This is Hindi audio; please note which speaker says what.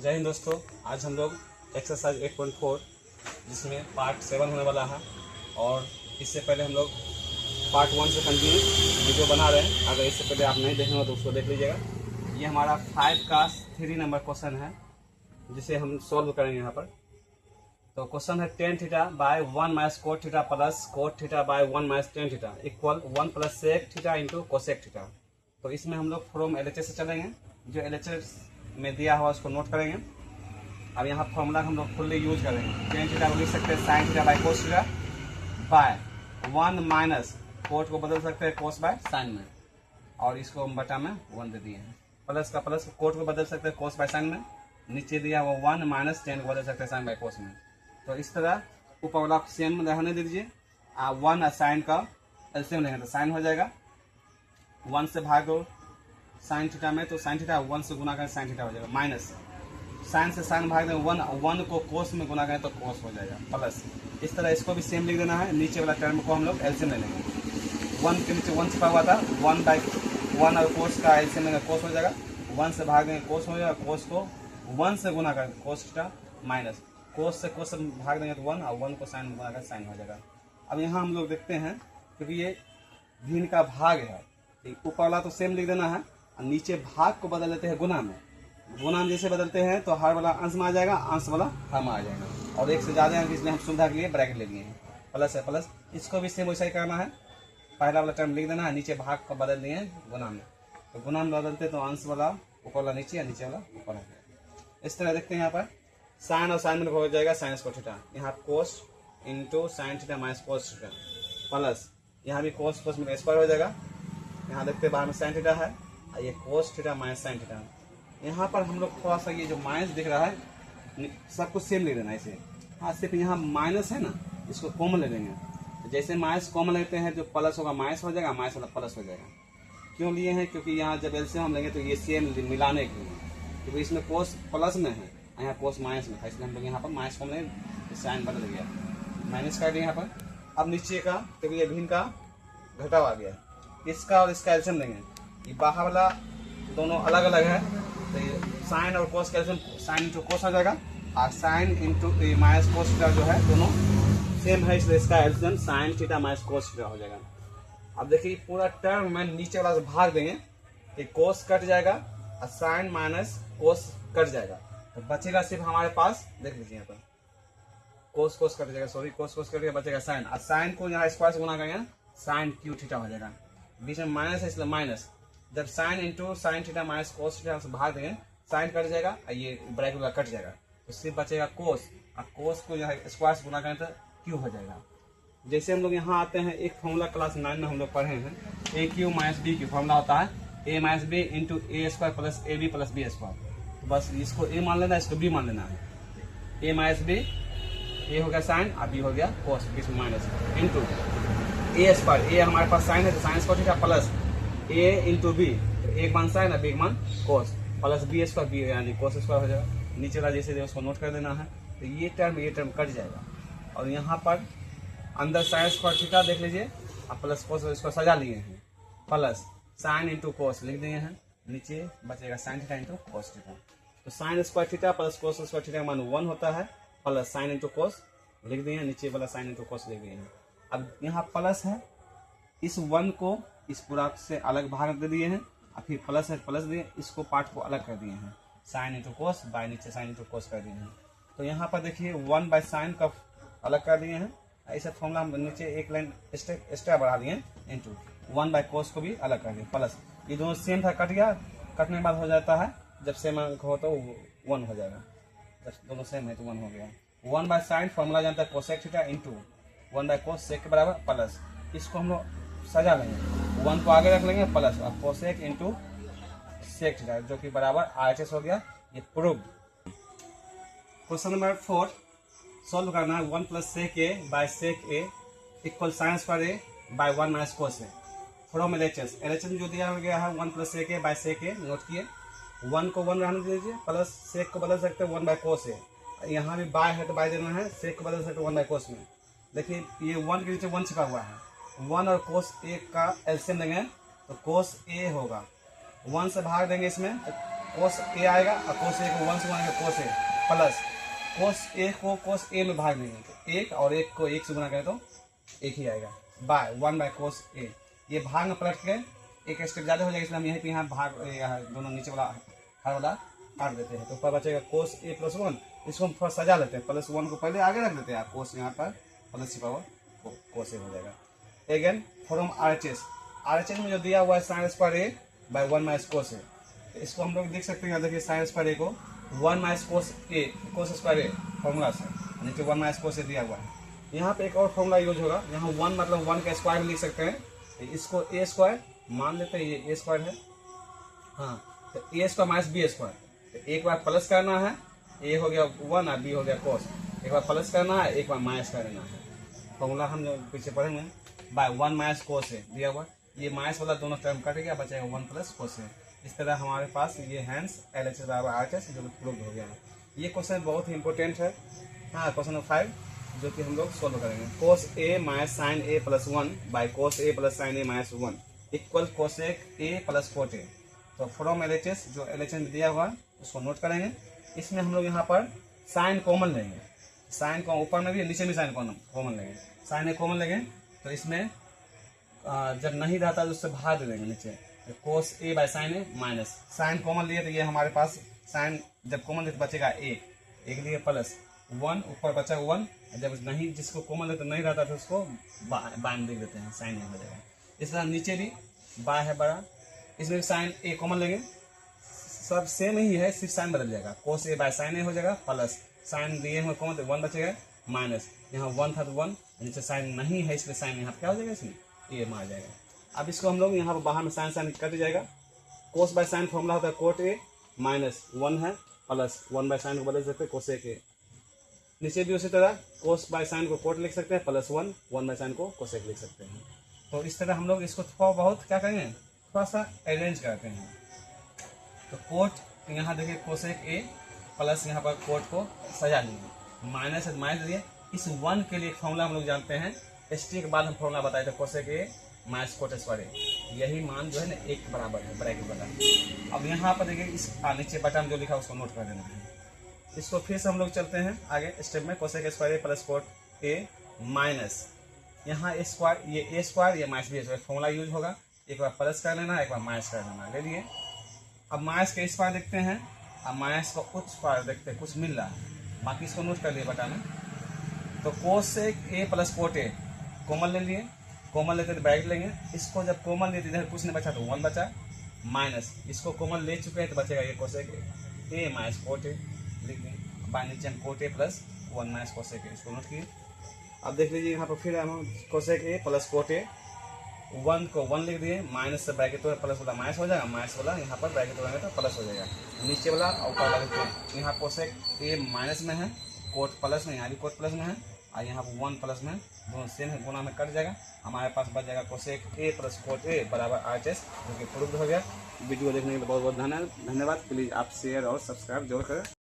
Speaker 1: जय हिंद दोस्तों, आज हम लोग एक्सरसाइज 8.4 जिसमें पार्ट 7 होने वाला है और इससे पहले हम लोग पार्ट 1 से कंटिन्यू वीडियो बना रहे हैं। अगर इससे पहले आप नहीं देखे हो तो उसको देख लीजिएगा। ये हमारा 5 का 3 नंबर क्वेश्चन है जिसे हम सॉल्व करेंगे यहाँ पर। तो क्वेश्चन है tan theta by 1 minus cot theta plus cot theta by 1 minus tan theta equal 1 plus sec theta into cosec theta. तो इसमें हम लोग फ्रॉम LHS से चलेंगे, जो LHS में दिया हुआ उसको नोट करेंगे। अब यहाँ फॉर्मूला हम लोग फुल्ली यूज करेंगे। tan थीटा को लिख सकते हैं sine theta by cos theta by 1 minus coat को बदल सकते हैं कोस बाय साइन में, और इसको हम बटा में 1 दे दिए हैं। प्लस का प्लस कोट को बदल सकते हैं कोस बाय साइन में, नीचे दिया वो 1 माइनस tan को बदल सकते हैं साइन बाय कोस में। तो इस तरह ऊपर वाला सेम रहने दीजिए। 1 साइन का एलसीएम लेंगे तो साइन हो जाएगा, 1 से भाग दो साइन थीटा में तो साइन थीटा 1 से गुना करें साइन थीटा हो जाएगा, माइनस साइन से साइन भाग दें 1 को कोस में गुना करें तो कोस हो जाएगा, प्लस इस तरह इसको भी सेम लिख देना है। नीचे वाला टर्म को हम लोग एलसीएम ले लेंगे। 1 के नीचे 1 छिपा हुआ था, 1 और कोस का एलसीएम लेंगे कोस हो जाएगा, 1 से भाग देंगे कोस हो जाएगा, कोस को 1 से गुना करें कोस थीटा माइनस कोस से कोस भाग देंगे तो 1 और 1 को साइन गुना कर साइन हो जाएगा। अब यहाँ हम लोग देखते हैं क्योंकि ये भिन्न का भाग है, ऊपर वाला तो सेम लिख देना है और नीचे भाग को बदल देते हैं गुना में। गुना में जैसे बदलते हैं तो हर वाला अंश में आ जाएगा, अंश वाला हर में आ जाएगा, और एक से ज़्यादा है इसलिए हम सुविधा के लिए ब्रैकेट ले लिए हैं। प्लस है प्लस, इसको भी सेम वैसा ही करना है। पहला वाला टर्म लिख देना है, नीचे भाग को बदल दिए गुना में, तो गुना में बदलते तो अंश वाला ऊपर वाला नीचे या नीचे वाला ऊपर आ जाएगा। इस तरह देखते हैं यहाँ पर साइन और साइन में हो जाएगा साइन स्क्वायर थीटा, यहाँ cos into sine theta minus cos theta, plus यहाँ भी कोस कोस में स्क्वायर हो जाएगा। यहाँ देखते हैं बाहर में साइन थीटा है और ये cos theta minus sine theta. यहाँ पर हम लोग थोड़ा सा ये जो माइनस दिख रहा है सब कुछ सेम ले लेना ऐसे। हाँ, सिर्फ यहाँ माइनस है ना, इसको कॉमन ले लेंगे। तो जैसे माइनस कॉमन लेते हैं जो प्लस होगा माइनस हो जाएगा, माइनस वाला प्लस हो जाएगा। क्यों लिए हैं? क्योंकि यहाँ जब एलसीएम हम लेंगे तो ये सेम मिलाने के लिए, क्योंकि इसमें कोस प्लस में है, यहाँ कोस माइनस में था, इसलिए हम लोग यहाँ पर माइनस कॉमन लेंगे, साइन बदल गया, माइनस कर दिया यहाँ पर। अब नीचे का क्योंकि ये भिन्न का घटाव आ गया, इसका और इसका एलसीएम लेंगे। ये बाहर वाला दोनों अलग अलग है तो ये साइन और कोस का एलसीएम साइन इंटू कोस हो जाएगा, और sine into minus cos theta जो है दोनों सेम है, इसलिए इसका LCM sign theta minus cos theta हो जाएगा। अब देखिए पूरा टर्म में नीचे वाला से भाग देंगे कि कोस कट जाएगा और साइन माइनस कोस कट जाएगा, तो बचेगा सिर्फ हमारे पास, देख लीजिए यहाँ पर कोस कोस कट जाएगा, सॉरी कोस कोस कट बचेगा साइन, और साइन को यहाँ स्क्वायर से गुना करेंगे साइन क्यू थीटा हो जाएगा। बीच में माइनस है इसलिए माइनस, जब sine into sine theta minus cos theta से भाग देंगे साइन कट जाएगा और ये ब्रैकेट वाला कट जाएगा, तो सिर्फ बचेगा कोस, और कोस को यहाँ स्क्वायर से गुना करें तो क्यू हो जाएगा। जैसे हम लोग यहाँ आते हैं, एक फॉर्मूला क्लास 9 में हम लोग पढ़े हैं, A cube minus B cube formula होता है A minus B into A square plus A B plus B square. बस इसको ए मान लेना, इसको बी मान लेना है। ए माइनस बी, ए हो गया साइन और बी हो गया कोस, बीच में माइनस इंटू ए स्क्वायर, ए हमारे पास साइन है तो साइन स्क्वायर थीटा प्लस ए इंटू बी, तो एक मान साइन और बी मान कोस, प्लस बी स्क्वायर बी यानी कोस स्क्वायर हो जाएगा। नीचे वाला जैसे उसको नोट कर देना है, तो ये टर्म कट जाएगा, और यहाँ पर अंदर साइन स्क्वायर थीटा देख लीजिए और प्लस कोस इसको सजा लिए हैं, प्लस साइन इंटू कोस लिख दिए हैं, नीचे बचेगा sine theta into cos theta. तो sine square theta plus cos square theta का मान 1 होता है, प्लस साइन इंटू कोस लिख दिए हैं, नीचे वाला साइन इंटू कोस लिख दिए हैं। अब यहाँ प्लस है, इस 1 को इस पूरा से अलग भाग दे दिए हैं, और फिर प्लस है प्लस दिए, इसको पार्ट को अलग कर दिए हैं, साइन इंटू कोस बाय नीचे साइन इंटू कोस कर दिए हैं। तो यहाँ पर देखिए 1 बाय साइन का अलग कर दिए हैं, ऐसा फॉर्मूला हम नीचे एक लाइन एक्स्ट्रा बढ़ा दिए इंटू 1 बाय कोस को भी अलग कर दिए, प्लस ये दोनों सेम था, कट गया, कटने के बाद हो जाता है जब सेम अंक हो तो 1 हो जाएगा, जब दोनों सेम है तो 1 हो गया। 1 बाय साइन फॉर्मूला जानता है cosec theta into 1 by cosec के बराबर, प्लस इसको हम लोग सजा लेंगे, 1 को आगे रख लेंगे प्लस और कोसेक इंटू सेक थीटा जो कि बराबर RHS हो गया। ये प्रूव। क्वेश्चन नंबर 4 सॉल्व करना है। 1 plus sec A by sec A equal sine square A by 1 minus cos A from LHS। LHS जो दिया गया है 1 plus sec A by sec A, note किए 1 को 1 रहने दीजिए, प्लस सेक को बदल सकते हैं 1 बाय कोस ए, यहाँ भी बाय है तो बाय देना है, सेक को बदल सकते हैं 1 बाय कोस में। देखिए ये 1 के नीचे 1 छिपा हुआ है, 1 और कोस ए का एलसीएम लेंगे तो कोस ए होगा, 1 से भाग देंगे इसमें कोस ए आएगा और कोस ए को 1 से गुना करें कोस ए प्लस कोस ए को कोस ए में भाग देंगे तो 1 और 1 को 1 से गुना करें तो 1 ही आएगा बाय 1 बाय कोस ए। ये भाग में पलट के एक स्टेप ज़्यादा हो जाएगा, इसलिए हम यहीं पे यहाँ भाग दोनों नीचे वाला हर वाला काट देते हैं। तो ऊपर बचेगा कोस ए प्लस 1। इसको हम थोड़ा सजा लेते हैं, प्लस 1 को पहले आगे रख देते हैं, कोस यहाँ पर प्लस की पावर कोस ए हो जाएगा। अगेन फ्रॉम RHS में जो दिया हुआ है sign square A by 1 minus cos ए, इसको हम लोग देख सकते हैं। यहाँ देखिए साइन स्क्वायर ए को 1 minus cos A cos square a formula से नीचे 1 माइनस कोस ए दिया हुआ है। यहाँ पे एक और फॉर्मूला यूज होगा, यहाँ 1 मतलब 1 का स्क्वायर लिख सकते हैं। इसको ए स्क्वायर मान लेते हैं, ये ए स्क्वायर है, हाँ तो ए स्क्वायर माइनस बी स्क्वायर। तो एक बार प्लस करना है, ए हो गया 1 और बी हो गया कोस, एक बार प्लस करना है एक बार माइनस करना है। फॉर्मूला हम जो पीछे पढ़ेंगे बाय 1 माइनस कोस ए दिया हुआ, ये माइनस वाला दोनों टर्म कट गया, बचेगा 1 प्लस कोस ए। इस तरह हमारे पास ये हैंस LHS बराबर RHS जो प्रूव हो गया है। ये क्वेश्चन बहुत ही इंपॉर्टेंट है। हाँ क्वेश्चन नंबर 5 जो कि हम लोग सोल्व करेंगे। Cos A minus sine A plus 1 by cos A plus sine A minus 1 equal cosec A plus cot A. तो फ्रॉम LHS जो LHS में दिया हुआ है उसको नोट करेंगे। इसमें हम लोग यहाँ पर साइन कॉमन लेंगे, साइन को ऊपर में भी नीचे में साइन कॉमन लेंगे, साइन ए कॉमन लेंगे तो इसमें जब नहीं रहता तो उससे भाग दे देंगे नीचे, तो cos A by sine A minus sine common लिए तो ये हमारे पास साइन जब कॉमन ले तो बचेगा एक लिए प्लस 1 ऊपर बचा 1, जब नहीं जिसको कॉमन ले तो नहीं रहता तो उसको बाइन लिख देते हैं, साइन ए हो जाएगा। इस तरह नीचे भी बाय है बड़ा, इसमें भी साइन ए कॉमन लेंगे, सब सेम ही है सिर्फ साइन बदल जाएगा, कोस ए बाय साइन ए हो जाएगा प्लस साइन लिए हुए कॉमन तो 1 बचेगा माइनस यहाँ 1 था तो 1, नीचे साइन नहीं है इसलिए साइन यहाँ क्या हो जाएगा इसमें ए में आ जाएगा। अब इसको हम लोग यहाँ पर बाहर में साइन साइन कट जाएगा। कोस बाय साइन फॉर्मूला होता है कोट ए माइनस 1 है प्लस 1 बाय साइन को बदल सकते हैं कोसेक ए। नीचे भी उसी तरह कोस बाय साइन को कोट लिख सकते हैं प्लस 1 बाय साइन को कोसेक लिख सकते हैं। तो इस तरह हम लोग इसको थोड़ा बहुत क्या करेंगे थोड़ा सा अरेंज करते हैं। तो कोट यहाँ देखिए कोसेक ए प्लस यहाँ पर कोट को सजा लिए, माइनस है माइनस लिए। इस 1 के लिए एक फॉर्मूला हम लोग जानते हैं, ST के बाद हम फॉर्मूला बताए थे cosec A minus cot square A, यही मान जो है ना 1 के बराबर है ब्रैकेट बता। अब यहाँ पर देखिए इस नीचे बटन जो लिखा उसको नोट कर देना है। इसको फिर से हम लोग चलते हैं आगे स्टेप में, cosec square A plus cot A minus यहाँ स्क्वायर ये ए स्क्वायर ये minus B square formula use होगा, एक बार प्लस कर लेना एक बार माइनस कर लेना। ले लिए अब माइनस के स्क्वायर देखते हैं, अब माइनस का उच्च स्क्वायर देखते हैं कुछ मिल रहा है, बाकी इसको नोट कर लिए बटन में। तो cosec A plus cot A common ले लिए, कॉमन लेते तो ब्रैकेट लेंगे, इसको जब कॉमन लेते इधर कुछ नहीं बचा तो 1 बचा माइनस इसको कॉमन ले चुके हैं तो बचेगा ये cosec A minus cot A लिख दें, बाय नीचे हम cot A plus 1 minus cosec ए इसको नोट किए। अब देख लीजिए यहाँ पर फिर हम कोसेक ए प्लस कोट ए 1 को 1 लिख दिए, माइनस से ब्रैकेट होगा प्लस वाला माइनस हो जाएगा, माइनस वाला यहाँ पर ब्रैकेट होगा तो प्लस हो जाएगा, नीचे वाला और ऊपर वाला यहाँ कोसेक ए माइनस में है कोट प्लस में, यहाँ भी कोट प्लस में है और यहाँ पर 1 प्लस में दोनों सेम है, गुना में कट जाएगा, हमारे पास बच जाएगा कोसेक ए प्लस कोट ए बराबर RHS जो कि प्रूव्ड हो गया। वीडियो देखने के लिए बहुत बहुत धन्यवाद। प्लीज़ आप शेयर और सब्सक्राइब जरूर करें।